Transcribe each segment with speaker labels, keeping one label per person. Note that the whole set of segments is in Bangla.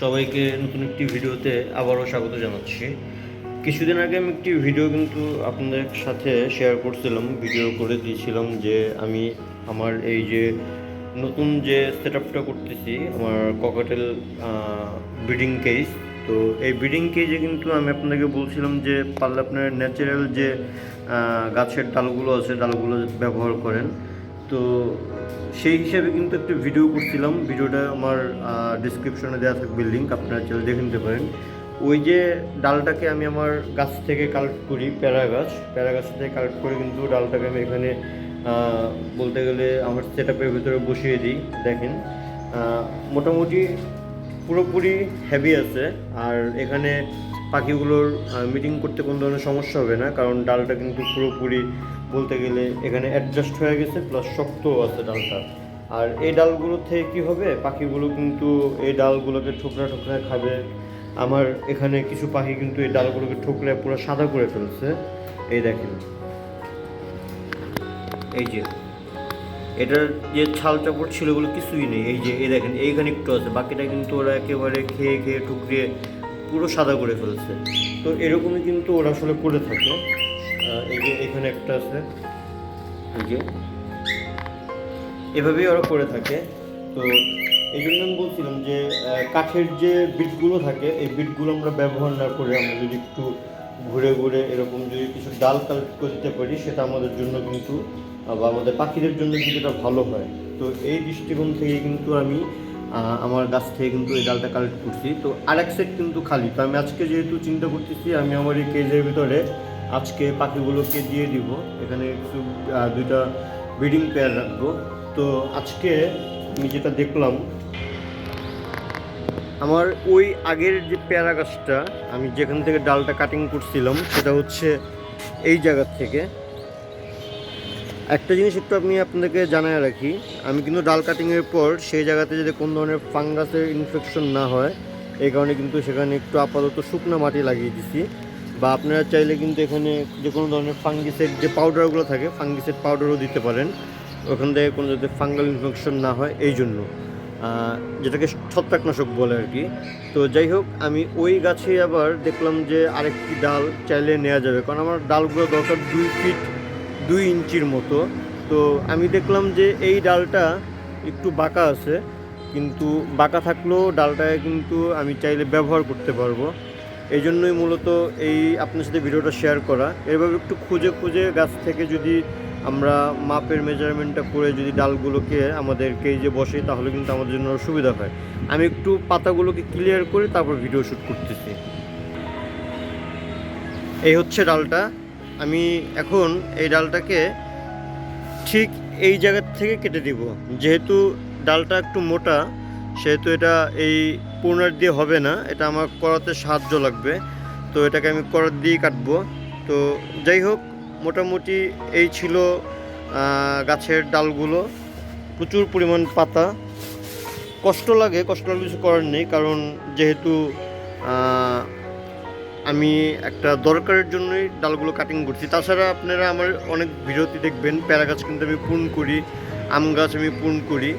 Speaker 1: সবাইকে নতুন একটি ভিডিওতে আবারও স্বাগত জানাচ্ছি। কিছুদিন আগে আমি একটি ভিডিও কিন্তু আপনাদের সাথে শেয়ার করছিলাম, ভিডিও করে দিয়েছিলাম যে আমি আমার এই যে নতুন যে সেট আপটা করতেছি, আমার ককাটেল ব্রিডিং কেজ। তো এই ব্রিডিং কেজে কিন্তু আমি আপনাদেরকে বলছিলাম যে পারলে আপনার ন্যাচারাল যে গাছের ডালগুলো আছে ডালগুলো ব্যবহার করেন। তো সেই হিসাবে কিন্তু একটা ভিডিও করছিলাম, ভিডিওটা আমার ডিসক্রিপশনে দেওয়া থাকবে লিঙ্ক, আপনারা চাইলে দেখে নিতে পারেন। ওই যে ডালটাকে আমি আমার গাছ থেকে কালেক্ট করি, প্যারা গাছ থেকে কালেক্ট করে কিন্তু ডালটাকে আমি এখানে বলতে গেলে আমার সেট আপের ভিতরে বসিয়ে দিই। দেখেন মোটামুটি পুরোপুরি হেভি আছে, আর এখানে পাখিগুলোর মিটিং করতে কোনো ধরনের সমস্যা হবে না, কারণ ডালটা কিন্তু পুরোপুরি বলতে গেলে এখানে অ্যাডজাস্ট হয়ে গেছে, প্লাস শক্তও আছে ডালটা। আর এই ডালগুলো থেকে কী হবে, পাখিগুলো কিন্তু এই ডালগুলোকে ঠোকরা খাবে। আমার এখানে কিছু পাখি কিন্তু এই ডালগুলোকে ঠোকরে পুরো সাদা করে ফেলছে। এই দেখেন, এই যে এটার যে ছাল চাপড় ছিল ওগুলো কিছুই নেই। এই যে এই দেখেন, এইখানে একটু আছে, বাকিটা কিন্তু ওরা একেবারে খেয়ে ঠুকরিয়ে পুরো সাদা করে ফেলছে। তো এরকমই কিন্তু ওরা আসলে করে থাকে। এই যে এখানে একটা আছে, এই যে এভাবেই ওরা করে থাকে। তো এই জন্য আমি বলছিলাম যে কাঠের যে বিটগুলো থাকে, এই বিটগুলো আমরা ব্যবহার না করে আমরা যদি একটু ঘুরে ঘুরে এরকম যদি কিছু ডাল কালেক্ট করে দিতে পারি, সেটা আমাদের জন্য কিন্তু বা আমাদের পাখিদের জন্য কিন্তু এটা ভালো হয়। তো এই দৃষ্টিকোণ থেকে কিন্তু আমি আমার গাছ থেকে কিন্তু এই ডালটা কালেক্ট করছি। তো আরেক সেট কিন্তু খালি। তো আমি আজকে যেহেতু চিন্তা করতেছি আমি আমার এই কেজের ভিতরে আজকে পাখিগুলোকে দিয়ে দিব, এখানে কিছু দুইটা ব্রিডিং পেয়ার রাখবো। তো আজকে আমি যেটা দেখলাম, আমার ওই আগের যে পেয়ারা গাছটা আমি যেখান থেকে ডালটা কাটিং করছিলাম, সেটা হচ্ছে এই জায়গা থেকে। একটা জিনিস একটু আমি আপনাদেরকে জানায় রাখি, আমি কিন্তু ডাল কাটিংয়ের পর সেই জায়গাতে যদি কোনো ধরনের ফাঙ্গাসের ইনফেকশন না হয়, এই কারণে কিন্তু সেখানে একটু আপাতত শুকনো মাটি লাগিয়ে দিছি। বা আপনারা চাইলে কিন্তু এখানে যে কোনো ধরনের ফাঙ্গিসের যে পাউডারগুলো থাকে, ফাঙ্গিসের পাউডারও দিতে পারেন, ওখান থেকে কোনো যাতে ফাঙ্গাল ইনফেকশন না হয় এই জন্য, যেটাকে ছত্রাকনাশক বলে আর কি। তো যাই হোক, আমি ওই গাছে আবার দেখলাম যে আরেকটি ডাল চাইলে নেওয়া যাবে, কারণ আমার ডালগুলো দরকার 2 ফিট 2 ইঞ্চির মতো। তো আমি দেখলাম যে এই ডালটা একটু বাঁকা আছে, কিন্তু বাঁকা থাকলেও ডালটাকে কিন্তু আমি চাইলে ব্যবহার করতে পারবো। এই জন্যই মূলত এই আপনার সাথে ভিডিওটা শেয়ার করা। এভাবে একটু খুঁজে গাছ থেকে যদি আমরা মাপের মেজারমেন্টটা করে যদি ডালগুলোকে আমাদের কেজে বসে, তাহলে কিন্তু আমাদের জন্য সুবিধা হয়। আমি একটু পাতাগুলোকে ক্লিয়ার করে তারপর ভিডিও শ্যুট করতেছি। এই হচ্ছে ডালটা। আমি এখন এই ডালটাকে ঠিক এই জায়গার থেকে কেটে দিব। যেহেতু ডালটা একটু মোটা, সেহেতু এটা এই পুনর দিয়ে হবে না, এটা আমার করাতে সাহায্য লাগবে। তো এটাকে আমি করাত দিয়েই কাটবো। তো যাই হোক, মোটামুটি এই ছিল গাছের ডালগুলো। প্রচুর পরিমাণ পাতা, কষ্ট লাগে কিছু করার নেই, কারণ যেহেতু আমি একটা দরকারের জন্যই ডালগুলো কাটিং করছি। তাছাড়া আপনারা আমার অনেক ভিডিওতে দেখবেন প্যারা গাছ কিন্তু আমি প্রুন করি, আম গাছ আমি প্রুন করি।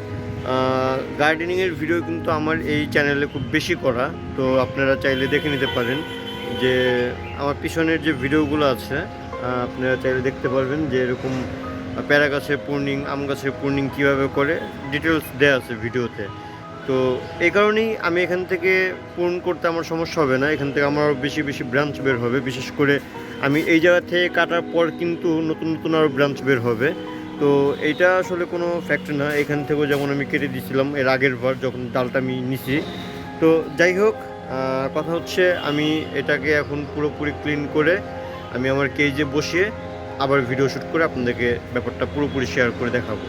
Speaker 1: গার্ডেনিংয়ের ভিডিও কিন্তু আমার এই চ্যানেলে খুব বেশি করা। তো আপনারা চাইলে দেখে নিতে পারেন যে আমার পিছনের যে ভিডিওগুলো আছে, আপনারা চাইলে দেখতে পারবেন যে এরকম প্যারা গাছের প্রুনিং, আম গাছের প্রুনিং কীভাবে করে ডিটেলস দেওয়া আছে ভিডিওতে। তো এই কারণেই আমি এখান থেকে পূরণ করতে আমার সমস্যা হবে না, এখান থেকে আমার বেশি ব্রাঞ্চ বের হবে। বিশেষ করে আমি এই জায়গা থেকে কাটার পর কিন্তু নতুন আরও ব্রাঞ্চ বের হবে। তো এইটা আসলে কোনো ফ্যাক্ট না, এখান থেকেও যেমন আমি কেটে দিয়েছিলাম এর আগের বার যখন ডালটা আমি নিছি। তো যাই হোক, কথা হচ্ছে আমি এটাকে এখন পুরোপুরি ক্লিন করে আমি আমার কেজে বসিয়ে আবার ভিডিও শ্যুট করে আপনাদেরকে ব্যাপারটা পুরোপুরি শেয়ার করে দেখাবো।